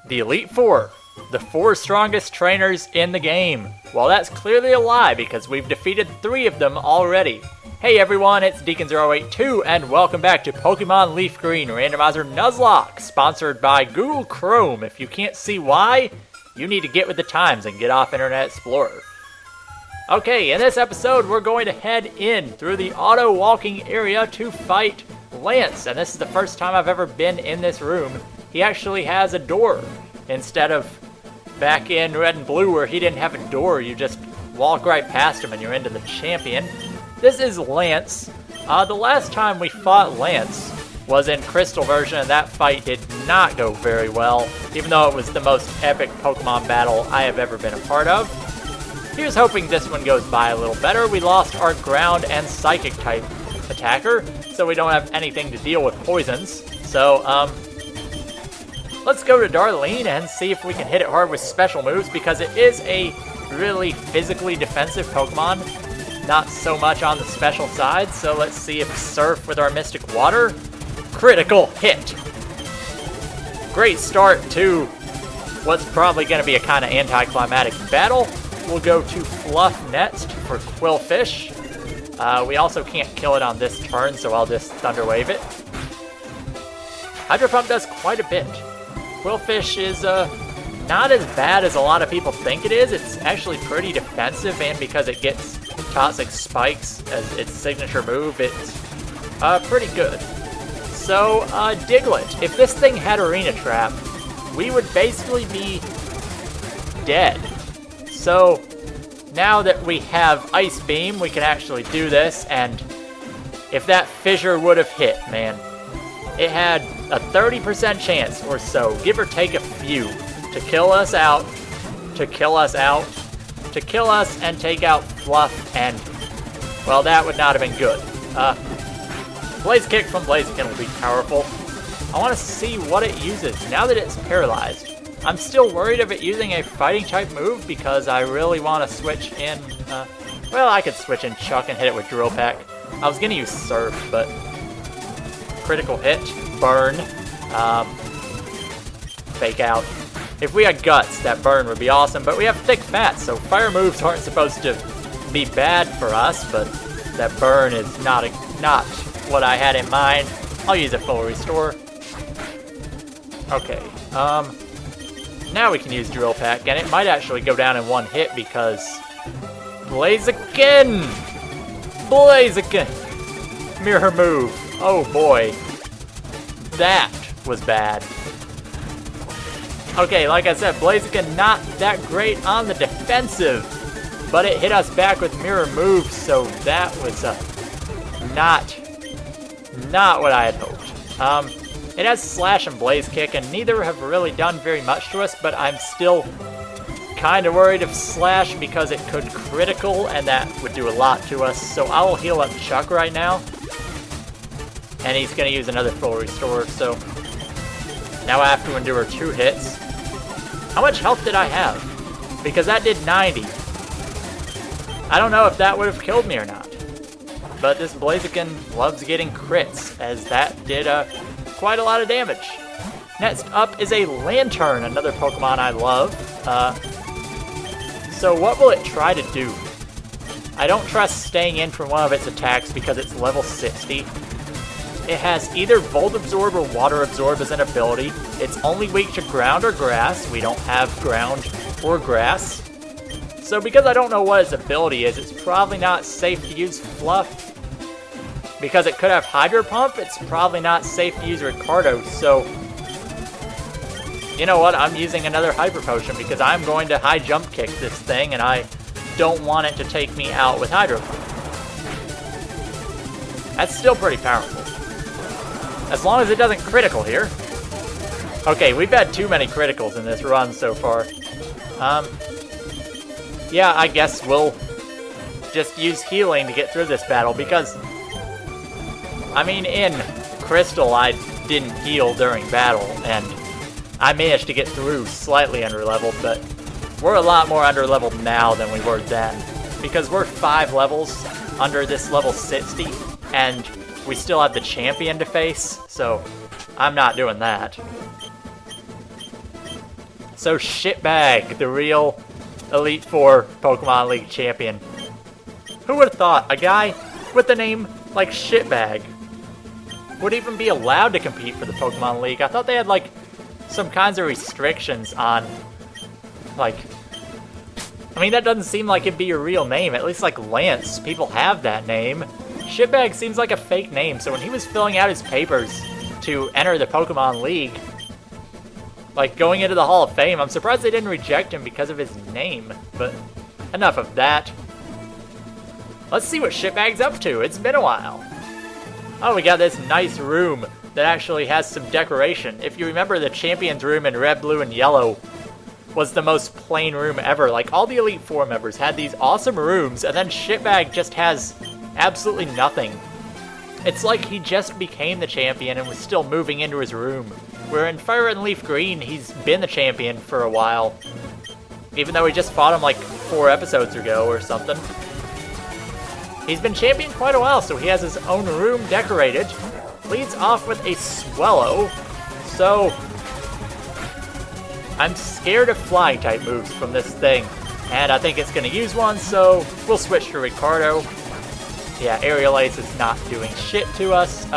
The Elite Four, the 4 strongest trainers in the game. Well, that's clearly a lie because we've defeated 3 of them already. Hey everyone, it's Deacon082 and welcome back to Pokemon LeafGreen Randomizer Nuzlocke, sponsored by Google Chrome. If you can't see why, you need to get with the times and get off Internet Explorer. Okay, in this episode we're going to head in through the auto-walking area to fight Lance, and this is the first time I've ever been in this room. He actually has a door, instead of back in Red and Blue where he didn't have a door. You just walk right past him and you're into the champion. This is Lance. The last time we fought Lance was in Crystal version, and that fight did not go very well, even though it was the most epic Pokemon battle I have ever been a part of. Here's hoping this one goes by a little better. We lost our ground and psychic type attacker, so we don't have anything to deal with poisons. So, let's go to Darlene and see if we can hit it hard with special moves, because it is a really physically defensive Pokemon, not so much on the special side. So let's see if Surf with our Mystic Water. Critical hit. Great start to what's probably going to be a kind of anticlimactic battle. We'll go to Fluff next for Quillfish. We also can't kill it on this turn, so I'll just Thunder Wave it. Hydro Pump does quite a bit. Quillfish is not as bad as a lot of people think it is. It's actually pretty defensive, and because it gets Toxic Spikes as its signature move, it's pretty good. So, Diglett, if this thing had Arena Trap, we would basically be dead. So, now that we have Ice Beam, we can actually do this, and if that Fissure would have hit, man, it had a 30% chance or so, give or take a few, to kill us out, to kill us out, to kill us and take out Fluff, and, well, that would not have been good. Blaze Kick from Blaziken will be powerful. I want to see what it uses now that it's paralyzed. I'm still worried of it using a fighting type move because I really want to switch in, well, I could switch in Chuck and hit it with Drill Peck. I was going to use Surf, but critical hit, burn, fake out. If we had Guts, that burn would be awesome, but we have thick fat, so fire moves aren't supposed to be bad for us, but that burn is not what I had in mind. I'll use a full restore. Okay, now we can use Drill Peck, and it might actually go down in one hit because Blaziken! Blaziken! Mirror move. Oh boy. That was bad. Okay, like I said, Blaziken not that great on the defensive, but it hit us back with Mirror move, so that was not what I had hoped. It has Slash and Blaze Kick, and neither have really done very much to us, but I'm still kind of worried of Slash because it could critical, and that would do a lot to us. So I will heal up Chuck right now, and he's going to use another full restore, so now I have to endure 2 hits. How much health did I have? Because that did 90. I don't know if that would have killed me or not, but this Blaziken loves getting crits, as that did quite a lot of damage. Next up is a Lantern, another Pokemon I love. So what will it try to do? I don't trust staying in for one of its attacks because it's level 60. It has either Volt Absorb or Water Absorb as an ability. It's only weak to ground or grass. We don't have ground or grass. So because I don't know what its ability is, it's probably not safe to use Fluff. Because it could have Hydro Pump, it's probably not safe to use Ricardo, so you know what, I'm using another Hyper Potion because I'm going to high jump kick this thing and I don't want it to take me out with Hydro Pump. That's still pretty powerful. As long as it doesn't critical here. Okay, we've had too many criticals in this run so far. Yeah, I guess we'll just use healing to get through this battle because, I mean, in Crystal, I didn't heal during battle, and I managed to get through slightly underleveled, but we're a lot more underleveled now than we were then, because we're 5 levels under this level 60, and we still have the champion to face, so I'm not doing that. So Shitbag, the real Elite Four Pokemon League champion. Who would have thought a guy with the name like Shitbag would even be allowed to compete for the Pokemon League? I thought they had like some kinds of restrictions on, like, I mean, that doesn't seem like it'd be your real name. At least like Lance, people have that name. Shitbag seems like a fake name, so when he was filling out his papers to enter the Pokemon League, like going into the Hall of Fame, I'm surprised they didn't reject him because of his name. But enough of that. Let's see what Shitbag's up to. It's been a while. Oh, we got this nice room that actually has some decoration. If you remember, the Champions room in red, blue, and yellow was the most plain room ever. Like, all the Elite Four members had these awesome rooms, and then Shitbag just has absolutely nothing. It's like he just became the champion and was still moving into his room. Where in Fire Red and Leaf Green, he's been the champion for a while. Even though we just fought him like 4 episodes ago or something. He's been champion quite a while, so he has his own room decorated. Leads off with a Swellow. So I'm scared of flying type moves from this thing. And I think it's going to use one, so we'll switch to Ricardo. Yeah, Aerial Ace is not doing shit to us.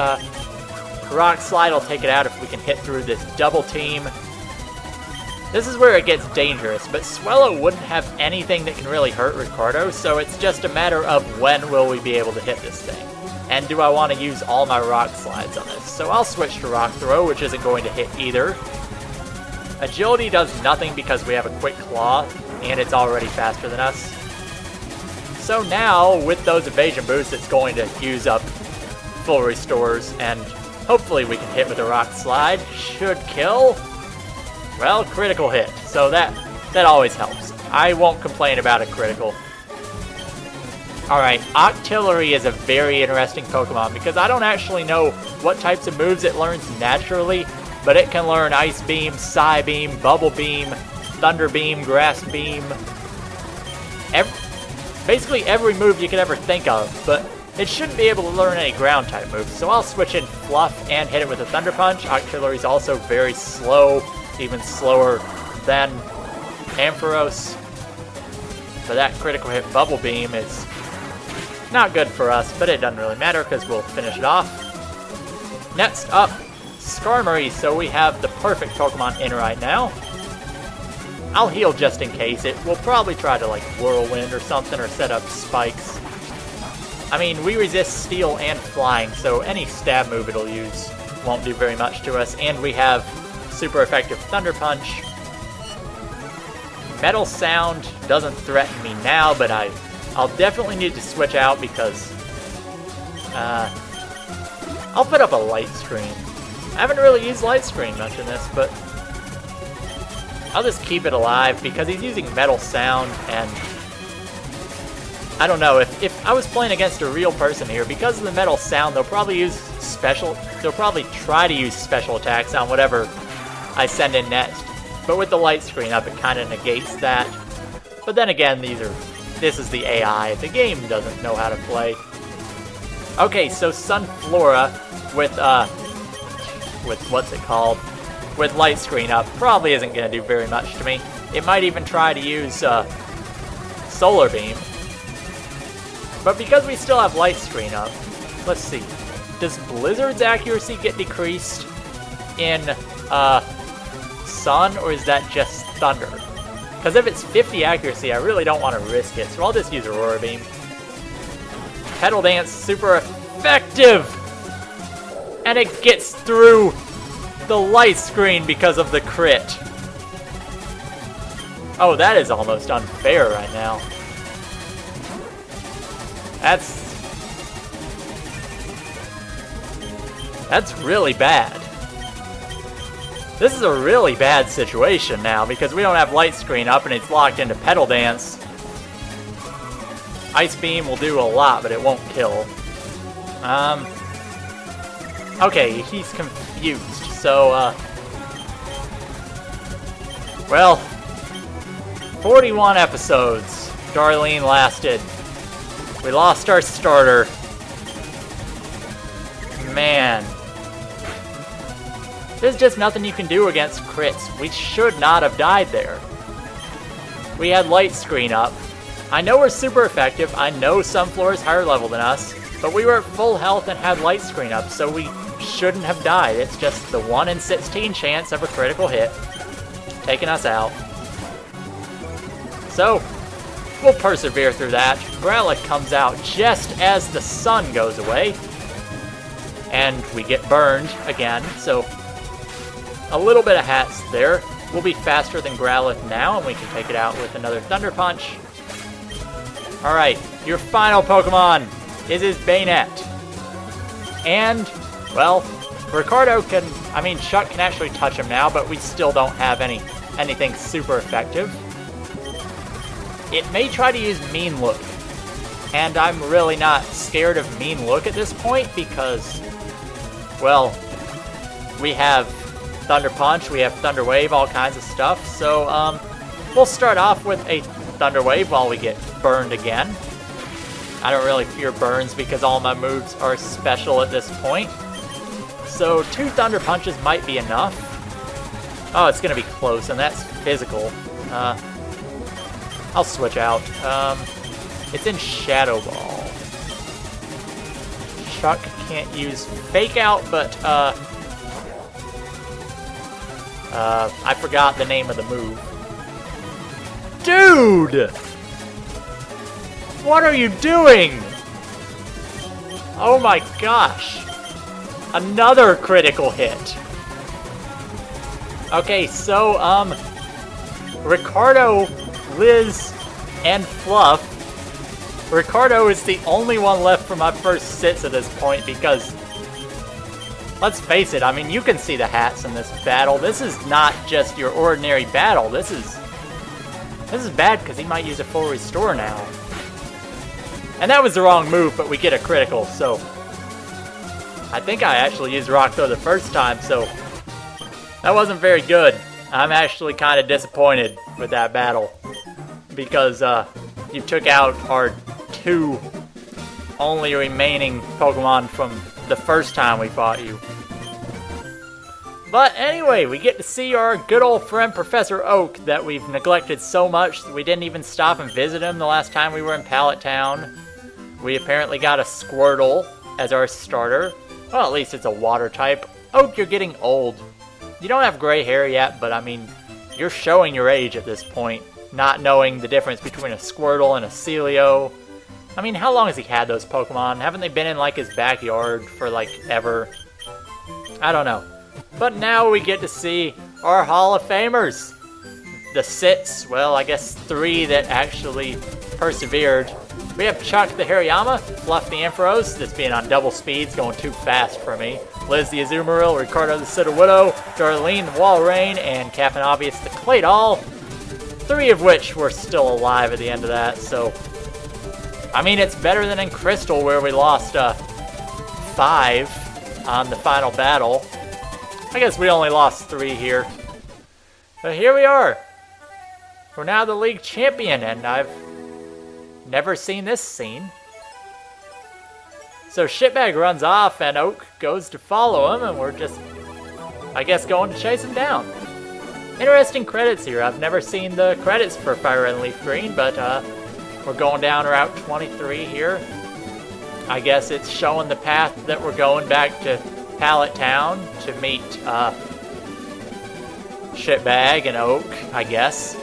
Rock Slide will take it out if we can hit through this double team. This is where it gets dangerous, but Swellow wouldn't have anything that can really hurt Ricardo, so it's just a matter of when will we be able to hit this thing. And do I want to use all my Rock Slides on this? So I'll switch to Rock Throw, which isn't going to hit either. Agility does nothing because we have a Quick Claw, and it's already faster than us. So now, with those evasion boosts, it's going to use up full restores, and hopefully we can hit with a Rock Slide. Should kill. Well, critical hit, so that always helps. I won't complain about a critical. Alright, Octillery is a very interesting Pokemon because I don't actually know what types of moves it learns naturally, but it can learn Ice Beam, Psy Beam, Bubble Beam, Thunder Beam, Grass Beam. Basically every move you could ever think of, but it shouldn't be able to learn any ground type moves, so I'll switch in Fluff and hit it with a Thunder Punch. Octillery's also very slow, even slower than Ampharos. But that critical hit Bubble Beam is not good for us, but it doesn't really matter because we'll finish it off. Next up, Skarmory, so we have the perfect Pokemon in right now. I'll heal just in case. It will probably try to like Whirlwind or something or set up spikes. I mean, we resist Steel and Flying, so any stab move it'll use won't do very much to us, and we have super effective Thunder Punch. Metal Sound doesn't threaten me now, but I'll definitely need to switch out because I'll put up a Light Screen. I haven't really used Light Screen much in this, but I'll just keep it alive because he's using Metal Sound, and I don't know, if I was playing against a real person here, because of the Metal Sound, they'll probably try to use special attacks on whatever I send in next. But with the Light Screen up, it kind of negates that. But then again, this is the AI. The game doesn't know how to play. Okay, so Sunflora with what's it called? With Light Screen up, probably isn't going to do very much to me. It might even try to use Solar Beam. But because we still have Light Screen up, let's see. Does Blizzard's accuracy get decreased in Sun, or is that just Thunder? Because if it's 50 accuracy, I really don't want to risk it, so I'll just use Aurora Beam. Petal Dance, super effective! And it gets through the Light Screen because of the crit. Oh, that is almost unfair right now. That's really bad. This is a really bad situation now because we don't have Light Screen up and it's locked into Petal Dance. Ice Beam will do a lot, but it won't kill. Okay, he's confused, so, well, 41 episodes Darlene lasted. We lost our starter. Man. There's just nothing you can do against crits. We should not have died there. We had light screen up. I know we're super effective. I know Sunflower is higher level than us, but we were at full health and had light screen up, so we shouldn't have died. It's just the 1 in 16 chance of a critical hit taking us out. So, we'll persevere through that. Growlithe comes out just as the sun goes away, and we get burned again, so a little bit of hats there. We'll be faster than Growlithe now, and we can take it out with another Thunder Punch. Alright, your final Pokemon is his Bayonet. And, well, Ricardo can, Chuck can actually touch him now, but we still don't have anything super effective. It may try to use Mean Look, and I'm really not scared of Mean Look at this point because, well, we have Thunder Punch, we have Thunder Wave, all kinds of stuff, so we'll start off with a Thunder Wave while we get burned again. I don't really fear burns because all my moves are special at this point. So 2 Thunder Punches might be enough. Oh, it's going to be close, and that's physical. I'll switch out. It's in Shadow Ball. Chuck can't use Fake Out, but I forgot the name of the move. Dude! What are you doing? Oh my gosh. Another critical hit. Okay, so, Ricardo, Liz, and Fluff. Ricardo is the only one left for my first sits at this point because, let's face it, you can see the hats in this battle. This is not just your ordinary battle. This is bad because he might use a full restore now. And that was the wrong move, but we get a critical, so I think I actually used Rock Throw the first time, so that wasn't very good. I'm actually kind of disappointed with that battle because you took out our 2 only remaining Pokemon from the first time we fought you. But anyway, we get to see our good old friend Professor Oak that we've neglected so much that we didn't even stop and visit him the last time we were in Pallet Town. We apparently got a Squirtle as our starter. Well, at least it's a water type. Oak, you're getting old. You don't have gray hair yet, but you're showing your age at this point, not knowing the difference between a Squirtle and a Celio. How long has he had those Pokemon? Haven't they been in, his backyard for, ever? I don't know. But now we get to see our Hall of Famers. The sits, well, I guess 3 that actually persevered. We have Chuck the Hariyama, Fluff the Ampharos, that's being on double speeds, going too fast for me. Liz the Azumarill, Ricardo the Citadwidow, Darlene the Walrein, and Captain Obvious the Claydol. 3 of which were still alive at the end of that, so it's better than in Crystal where we lost 5 on the final battle. I guess we only lost 3 here. But here we are. We're now the league champion, and I've never seen this scene. So Shitbag runs off, and Oak goes to follow him, and we're just, I guess, going to chase him down. Interesting credits here. I've never seen the credits for Fire and Leaf Green, but we're going down Route 23 here. I guess it's showing the path that we're going back to Pallet Town to meet Shitbag and Oak, I guess.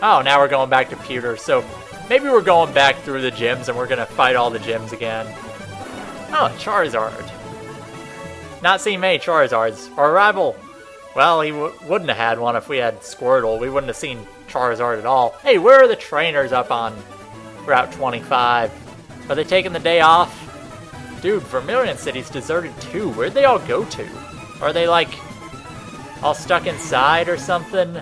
Oh, now we're going back to Pewter, so maybe we're going back through the gyms and we're going to fight all the gyms again. Oh, Charizard. Not seen many Charizards. Our rival, well, he wouldn't have had one if we had Squirtle. We wouldn't have seen Charizard at all. Hey, where are the trainers up on Route 25? Are they taking the day off? Dude, Vermilion City's deserted too. Where'd they all go to? Are they, all stuck inside or something?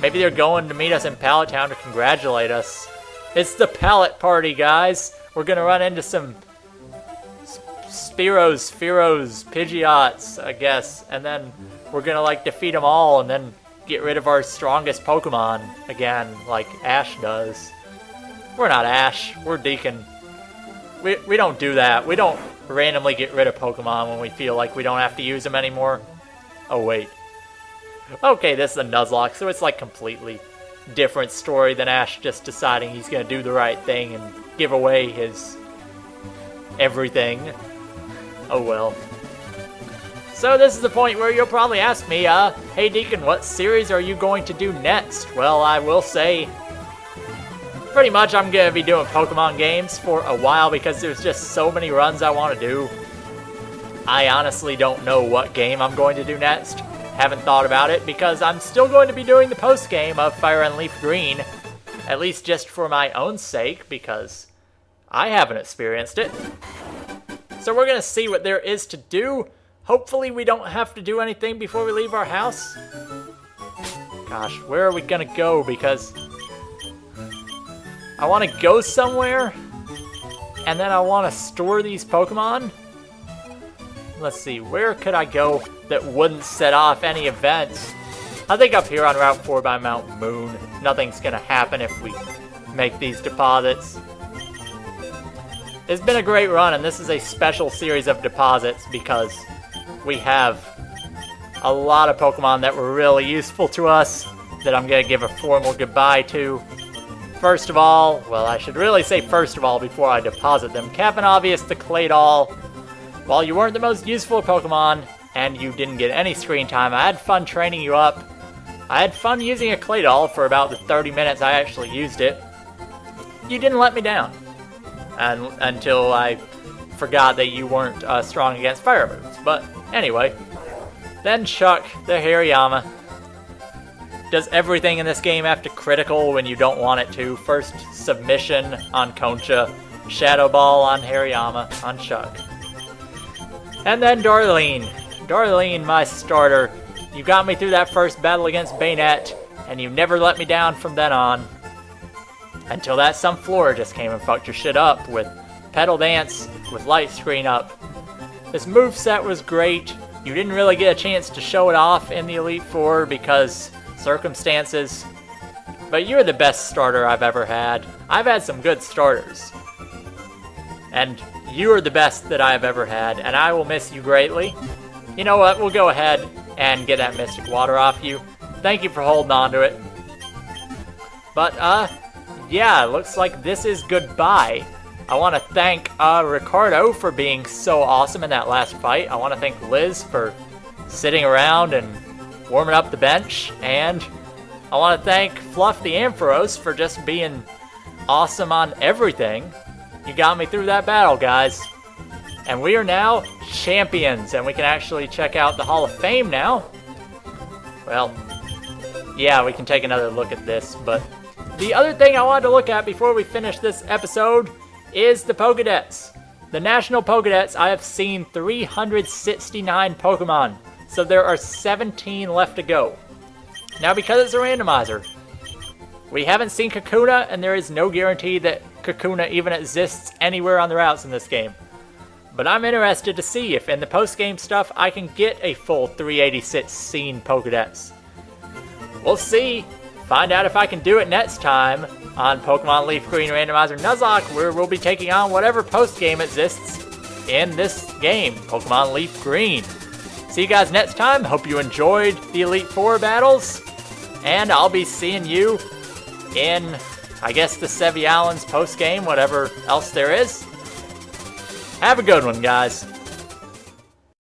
Maybe they're going to meet us in Pallet Town to congratulate us. It's the Pallet Party, guys. We're gonna run into some Spearows, Pidgeots, I guess. And then we're gonna, defeat them all and then get rid of our strongest Pokemon again, like Ash does. We're not Ash. We're Deacon. We don't do that. We don't randomly get rid of Pokemon when we feel like we don't have to use them anymore. Oh, wait. Okay, this is a Nuzlocke, so it's like completely different story than Ash just deciding he's gonna do the right thing and give away his everything. Oh well. So this is the point where you'll probably ask me, hey Deacon, what series are you going to do next? Well, I will say, pretty much I'm gonna be doing Pokemon games for a while because there's just so many runs I want to do. I honestly don't know what game I'm going to do next. Haven't thought about it because I'm still going to be doing the post game of Fire and Leaf Green, at least just for my own sake because I haven't experienced it. So we're going to see what there is to do. Hopefully we don't have to do anything before we leave our house. Gosh, where are we going to go? Because I want to go somewhere and then I want to store these Pokemon. Let's see, where could I go that wouldn't set off any events? I think up here on Route 4 by Mount Moon, nothing's gonna happen if we make these deposits. It's been a great run, and this is a special series of deposits because we have a lot of Pokemon that were really useful to us that I'm gonna give a formal goodbye to. First of all, well, I should really say first of all before I deposit them, Captain Obvious the Claydol. While you weren't the most useful Pokemon, and you didn't get any screen time, I had fun training you up. I had fun using a Claydol for about the 30 minutes I actually used it. You didn't let me down. And until I forgot that you weren't strong against fire moves. But anyway, then Chuck, the Hariyama, does everything in this game after critical when you don't want it to. First submission on Concha, Shadow Ball on Hariyama, on Chuck. And then Darlene. Darlene, my starter. You got me through that first battle against Bayonet, and you never let me down from then on. Until that Sunflora just came and fucked your shit up with Petal Dance with Light Screen up. This moveset was great. You didn't really get a chance to show it off in the Elite Four because circumstances. But you're the best starter I've ever had. I've had some good starters. And you are the best that I've ever had, and I will miss you greatly. You know what, we'll go ahead and get that Mystic Water off you. Thank you for holding on to it. But, yeah, looks like this is goodbye. I want to thank Ricardo for being so awesome in that last fight. I want to thank Liz for sitting around and warming up the bench. And I want to thank Fluff the Ampharos for just being awesome on everything. You got me through that battle, guys. And we are now champions, and we can actually check out the Hall of Fame now. Well, yeah, we can take another look at this, but the other thing I wanted to look at before we finish this episode is the Pokédex. The National Pokédex, I have seen 369 Pokemon, so there are 17 left to go. Now, because it's a randomizer, we haven't seen Kakuna, and there is no guarantee that Kakuna even exists anywhere on the routes in this game. But I'm interested to see if in the post-game stuff I can get a full 386 scene Pokédex. We'll see. Find out if I can do it next time on Pokemon LeafGreen Randomizer Nuzlocke, where we'll be taking on whatever post-game exists in this game, Pokemon Leaf Green. See you guys next time. Hope you enjoyed the Elite Four battles. And I'll be seeing you in, I guess, the Sevii Islands post-game, whatever else there is. Have a good one, guys.